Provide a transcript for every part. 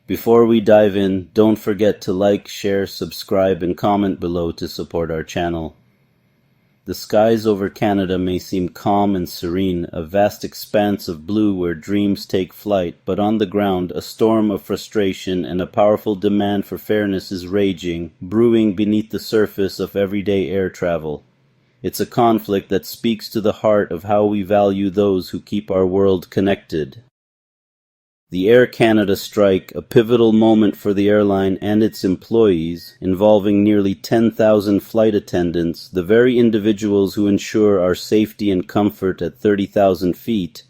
Before we dive in, don't forget to like, share, subscribe, and comment below to support our channel. The skies over Canada may seem calm and serene, a vast expanse of blue where dreams take flight, but on the ground, a storm of frustration and a powerful demand for fairness is raging, brewing beneath the surface of everyday air travel. It's a conflict that speaks to the heart of how we value those who keep our world connected. The Air Canada strike, a pivotal moment for the airline and its employees, involving nearly 10,000 flight attendants, the very individuals who ensure our safety and comfort at 30,000 feet,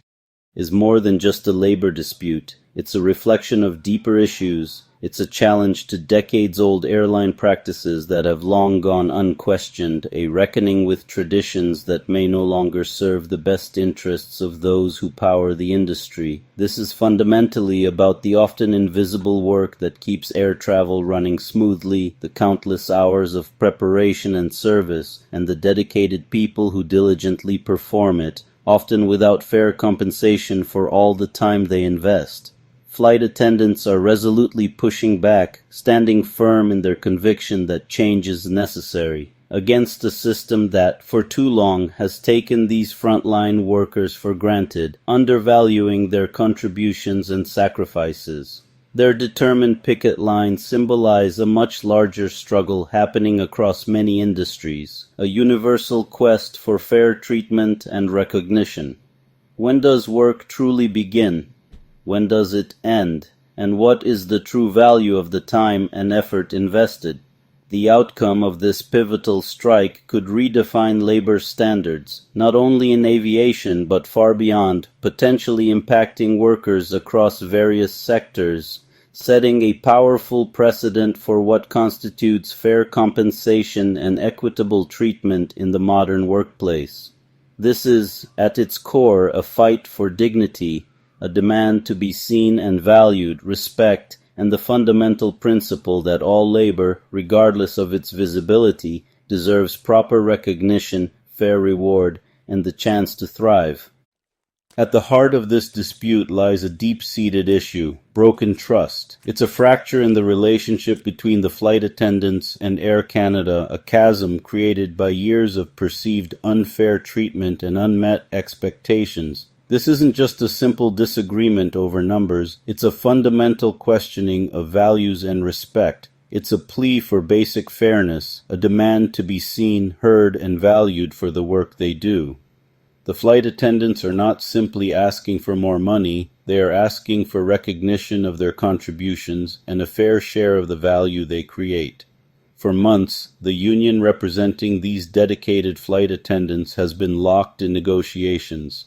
is more than just a labor dispute. It's a reflection of deeper issues. It's a challenge to decades-old airline practices that have long gone unquestioned, a reckoning with traditions that may no longer serve the best interests of those who power the industry. This is fundamentally about the often invisible work that keeps air travel running smoothly, the countless hours of preparation and service, and the dedicated people who diligently perform it, often without fair compensation for all the time they invest. Flight attendants are resolutely pushing back, standing firm in their conviction that change is necessary, against a system that, for too long, has taken these frontline workers for granted, undervaluing their contributions and sacrifices. Their determined picket lines symbolize a much larger struggle happening across many industries, a universal quest for fair treatment and recognition. When does work truly begin? When does it end? And what is the true value of the time and effort invested? The outcome of this pivotal strike could redefine labor standards, not only in aviation but far beyond, potentially impacting workers across various sectors, setting a powerful precedent for what constitutes fair compensation and equitable treatment in the modern workplace. This is, at its core, a fight for dignity, a demand to be seen and valued, respect, and the fundamental principle that all labor, regardless of its visibility, deserves proper recognition, fair reward, and the chance to thrive. At the heart of this dispute lies a deep-seated issue, broken trust. It's a fracture in the relationship between the flight attendants and Air Canada, a chasm created by years of perceived unfair treatment and unmet expectations. This isn't just a simple disagreement over numbers, it's a fundamental questioning of values and respect. It's a plea for basic fairness, a demand to be seen, heard, and valued for the work they do. The flight attendants are not simply asking for more money, they are asking for recognition of their contributions and a fair share of the value they create. For months, the union representing these dedicated flight attendants has been locked in negotiations.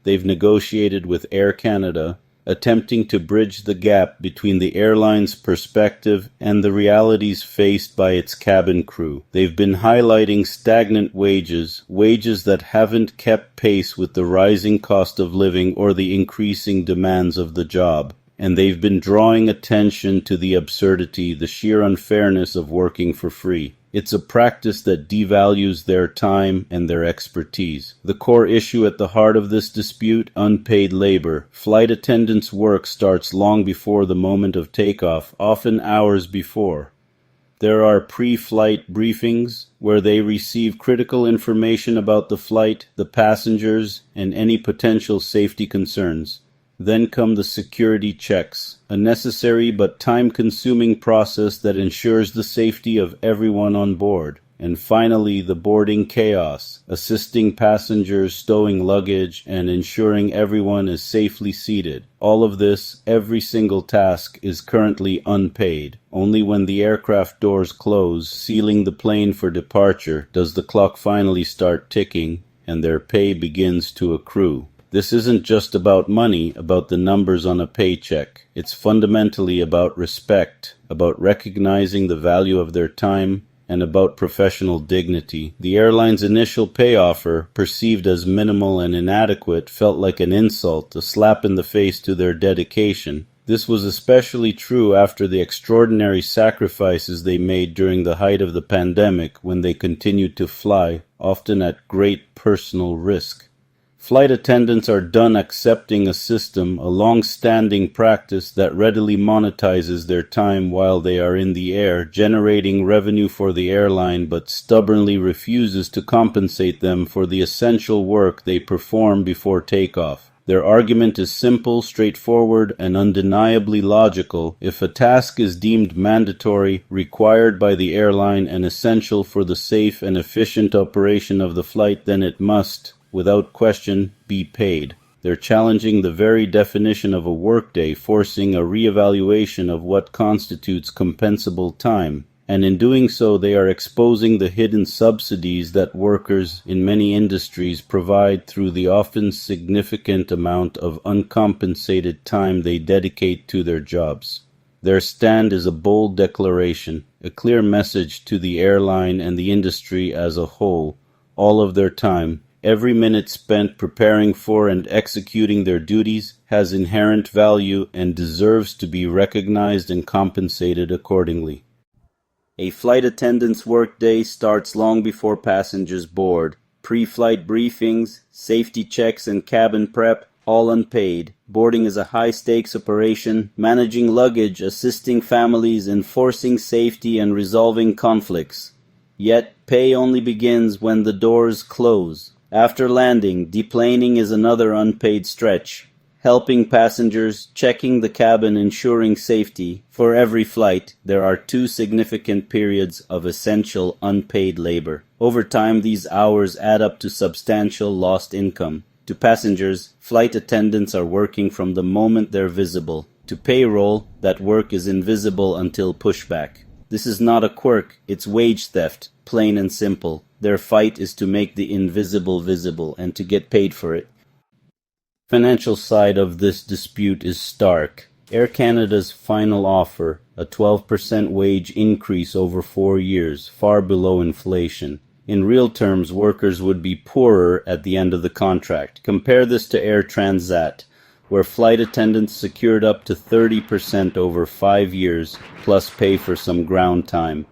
They've negotiated with Air Canada, attempting to bridge the gap between the airline's perspective and the realities faced by its cabin crew. They've been highlighting stagnant wages that haven't kept pace with the rising cost of living or the increasing demands of the job. And they've been drawing attention to the absurdity, the sheer unfairness of working for free. It's a practice that devalues their time and their expertise. The core issue at the heart of this dispute, unpaid labor. Flight attendants' work starts long before the moment of takeoff, often hours before. There are pre-flight briefings where they receive critical information about the flight, the passengers, and any potential safety concerns. Then come the security checks, a necessary but time-consuming process that ensures the safety of everyone on board. And finally, the boarding chaos, assisting passengers stowing luggage and ensuring everyone is safely seated. All of this, every single task, is currently unpaid. Only when the aircraft doors close, sealing the plane for departure, does the clock finally start ticking and their pay begins to accrue. This isn't just about money, about the numbers on a paycheck. It's fundamentally about respect, about recognizing the value of their time, and about professional dignity. The airline's initial pay offer, perceived as minimal and inadequate, felt like an insult, a slap in the face to their dedication. This was especially true after the extraordinary sacrifices they made during the height of the pandemic when they continued to fly, often at great personal risk. Flight attendants are done accepting a system, a long-standing practice that readily monetizes their time while they are in the air, generating revenue for the airline but stubbornly refuses to compensate them for the essential work they perform before takeoff. Their argument is simple, straightforward, and undeniably logical. If a task is deemed mandatory, required by the airline, and essential for the safe and efficient operation of the flight, then it must, without question, be paid. They're challenging the very definition of a workday, forcing a reevaluation of what constitutes compensable time. And in doing so, they are exposing the hidden subsidies that workers in many industries provide through the often significant amount of uncompensated time they dedicate to their jobs. Their stand is a bold declaration, a clear message to the airline and the industry as a whole. All of their time, every minute spent preparing for and executing their duties, has inherent value and deserves to be recognized and compensated accordingly. A flight attendant's workday starts long before passengers board. Pre-flight briefings, safety checks, and cabin prep, all unpaid. Boarding is a high-stakes operation, managing luggage, assisting families, enforcing safety, and resolving conflicts. Yet, pay only begins when the doors close. After landing, deplaning is another unpaid stretch. Helping passengers, checking the cabin, ensuring safety. For every flight, there are 2 significant periods of essential unpaid labor. Over time, these hours add up to substantial lost income. To passengers, flight attendants are working from the moment they're visible. To payroll, that work is invisible until pushback. This is not a quirk, it's wage theft, plain and simple. Their fight is to make the invisible visible and to get paid for it. The financial side of this dispute is stark. Air Canada's final offer, a 12% wage increase over 4 years, far below inflation. In real terms, workers would be poorer at the end of the contract. Compare this to Air Transat, where flight attendants secured up to 30% over 5 years, plus pay for some ground time.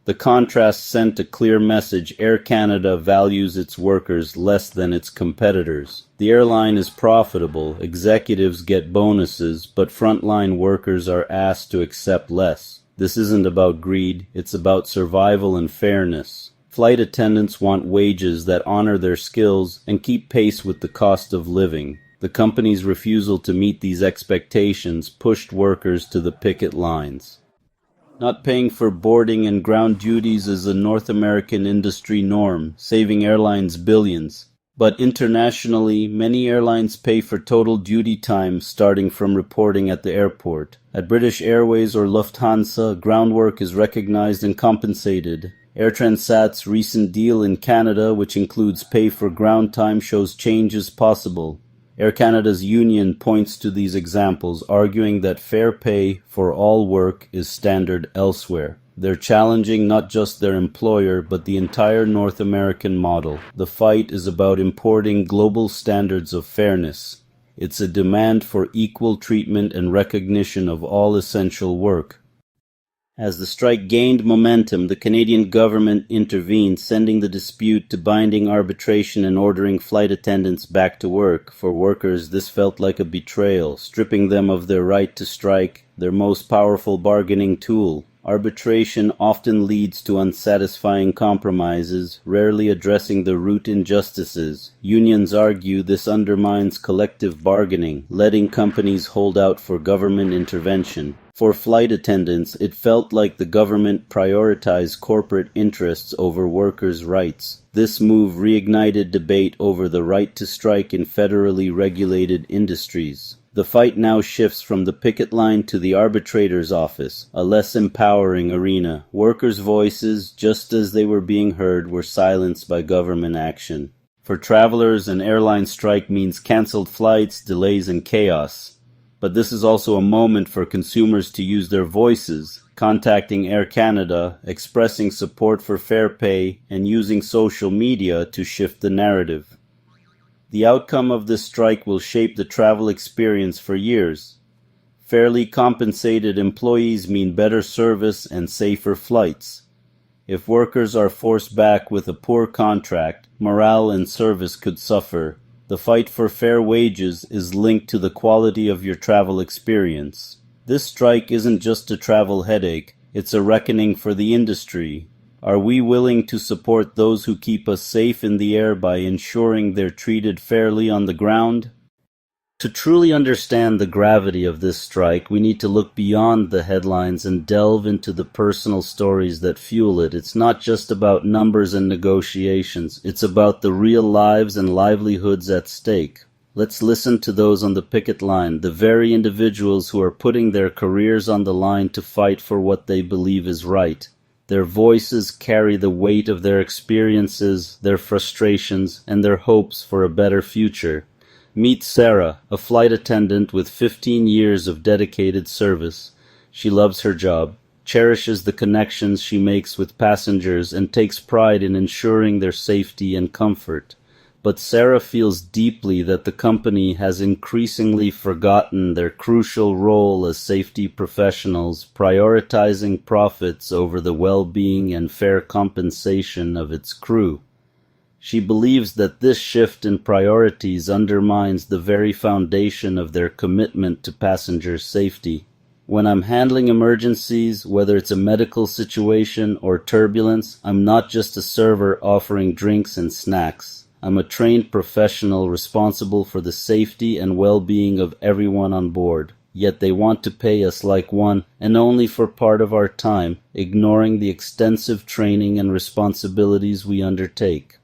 The contrast sent a clear message: Air Canada values its workers less than its competitors. The airline is profitable, executives get bonuses, but frontline workers are asked to accept less. This isn't about greed, it's about survival and fairness. Flight attendants want wages that honor their skills and keep pace with the cost of living. The company's refusal to meet these expectations pushed workers to the picket lines. Not paying for boarding and ground duties is a North American industry norm, saving airlines billions. But internationally, many airlines pay for total duty time starting from reporting at the airport. At British Airways or Lufthansa, ground work is recognized and compensated. Air Transat's recent deal in Canada, which includes pay for ground time, shows change is possible. Air Canada's union points to these examples, arguing that fair pay for all work is standard elsewhere. They're challenging not just their employer, but the entire North American model. The fight is about importing global standards of fairness. It's a demand for equal treatment and recognition of all essential work. As the strike gained momentum, the Canadian government intervened, sending the dispute to binding arbitration and ordering flight attendants back to work. For workers, this felt like a betrayal, stripping them of their right to strike, their most powerful bargaining tool. Arbitration often leads to unsatisfying compromises, rarely addressing the root injustices. Unions argue this undermines collective bargaining, letting companies hold out for government intervention. For flight attendants, it felt like the government prioritized corporate interests over workers' rights. This move reignited debate over the right to strike in federally regulated industries. The fight now shifts from the picket line to the arbitrator's office, a less empowering arena. Workers' voices, just as they were being heard, were silenced by government action. For travelers, an airline strike means canceled flights, delays, and chaos. But this is also a moment for consumers to use their voices, contacting Air Canada, expressing support for fair pay, and using social media to shift the narrative. The outcome of this strike will shape the travel experience for years. Fairly compensated employees mean better service and safer flights. If workers are forced back with a poor contract, morale and service could suffer. The fight for fair wages is linked to the quality of your travel experience. This strike isn't just a travel headache, it's a reckoning for the industry. Are we willing to support those who keep us safe in the air by ensuring they're treated fairly on the ground? To truly understand the gravity of this strike, we need to look beyond the headlines and delve into the personal stories that fuel it. It's not just about numbers and negotiations. It's about the real lives and livelihoods at stake. Let's listen to those on the picket line, the very individuals who are putting their careers on the line to fight for what they believe is right. Their voices carry the weight of their experiences, their frustrations, and their hopes for a better future. Meet Sarah, a flight attendant with 15 years of dedicated service. She loves her job, cherishes the connections she makes with passengers, and takes pride in ensuring their safety and comfort. But Sarah feels deeply that the company has increasingly forgotten their crucial role as safety professionals, prioritizing profits over the well-being and fair compensation of its crew. She believes that this shift in priorities undermines the very foundation of their commitment to passenger safety. When I'm handling emergencies, whether it's a medical situation or turbulence, I'm not just a server offering drinks and snacks. I'm a trained professional responsible for the safety and well-being of everyone on board. Yet they want to pay us like one, and only for part of our time, ignoring the extensive training and responsibilities we undertake.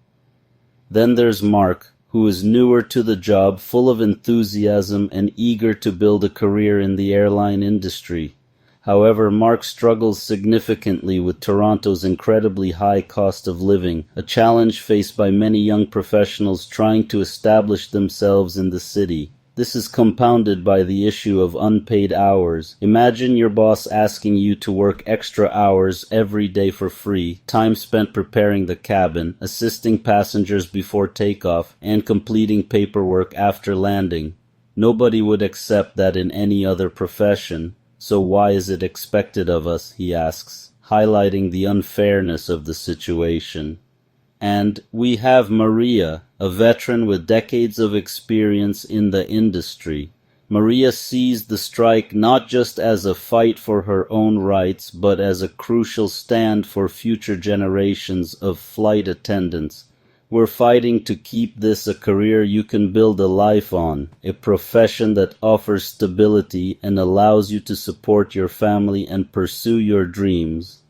Then there's Mark, who is newer to the job, full of enthusiasm and eager to build a career in the airline industry. However, Mark struggles significantly with Toronto's incredibly high cost of living, a challenge faced by many young professionals trying to establish themselves in the city. This is compounded by the issue of unpaid hours. Imagine your boss asking you to work extra hours every day for free, time spent preparing the cabin, assisting passengers before takeoff, and completing paperwork after landing. Nobody would accept that in any other profession. So why is it expected of us, he asks, highlighting the unfairness of the situation. And we have Maria, a veteran with decades of experience in the industry. Maria sees the strike not just as a fight for her own rights, but as a crucial stand for future generations of flight attendants. We're fighting to keep this a career you can build a life on, a profession that offers stability and allows you to support your family and pursue your dreams.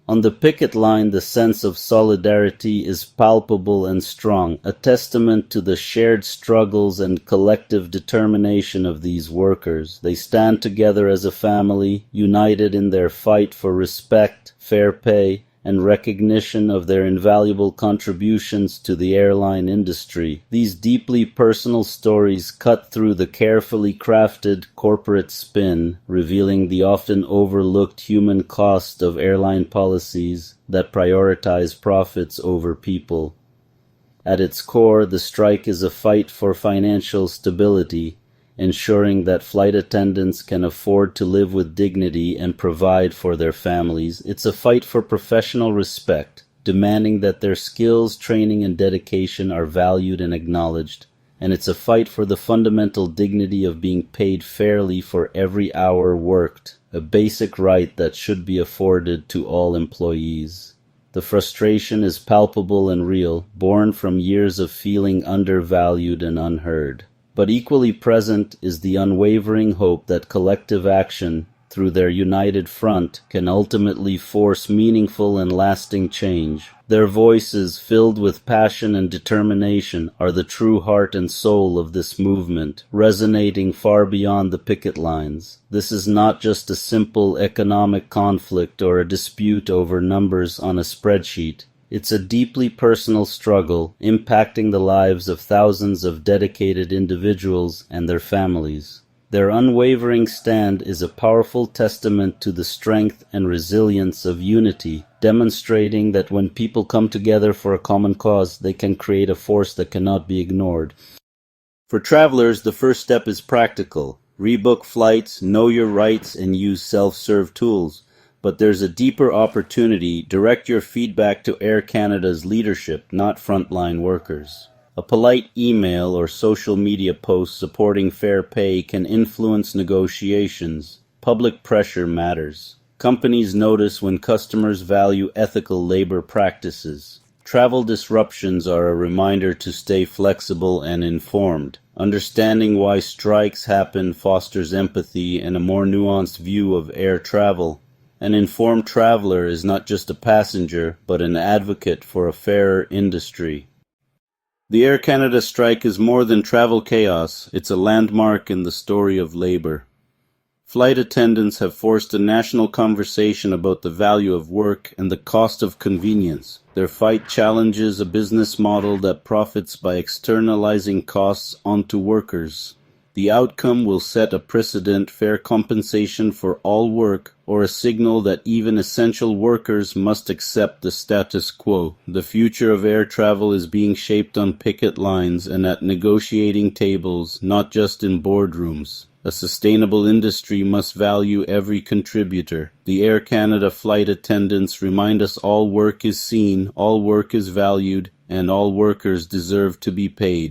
On the picket line, the sense of solidarity is palpable and strong, a testament to the shared struggles and collective determination of these workers. They stand together as a family, united in their fight for respect, fair pay, and recognition of their invaluable contributions to the airline industry. These deeply personal stories cut through the carefully crafted corporate spin, revealing the often overlooked human cost of airline policies that prioritize profits over people. At its core, the strike is a fight for financial stability, ensuring that flight attendants can afford to live with dignity and provide for their families. It's a fight for professional respect, demanding that their skills, training, and dedication are valued and acknowledged. And it's a fight for the fundamental dignity of being paid fairly for every hour worked, a basic right that should be afforded to all employees. The frustration is palpable and real, born from years of feeling undervalued and unheard. But equally present is the unwavering hope that collective action, through their united front, can ultimately force meaningful and lasting change. Their voices, filled with passion and determination, are the true heart and soul of this movement, resonating far beyond the picket lines. This is not just a simple economic conflict or a dispute over numbers on a spreadsheet. It's a deeply personal struggle, impacting the lives of thousands of dedicated individuals and their families. Their unwavering stand is a powerful testament to the strength and resilience of unity, demonstrating that when people come together for a common cause, they can create a force that cannot be ignored. For travelers, the first step is practical. Rebook flights, know your rights, and use self-serve tools. But there's a deeper opportunity. Direct your feedback to Air Canada's leadership, not frontline workers. A polite email or social media post supporting fair pay can influence negotiations. Public pressure matters. Companies notice when customers value ethical labor practices. Travel disruptions are a reminder to stay flexible and informed. Understanding why strikes happen fosters empathy and a more nuanced view of air travel. An informed traveler is not just a passenger, but an advocate for a fairer industry. The Air Canada strike is more than travel chaos, it's a landmark in the story of labor. Flight attendants have forced a national conversation about the value of work and the cost of convenience. Their fight challenges a business model that profits by externalizing costs onto workers. The outcome will set a precedent: fair compensation for all work, or a signal that even essential workers must accept the status quo. The future of air travel is being shaped on picket lines and at negotiating tables, not just in boardrooms. A sustainable industry must value every contributor. The Air Canada flight attendants remind us all work is seen, all work is valued, and all workers deserve to be paid.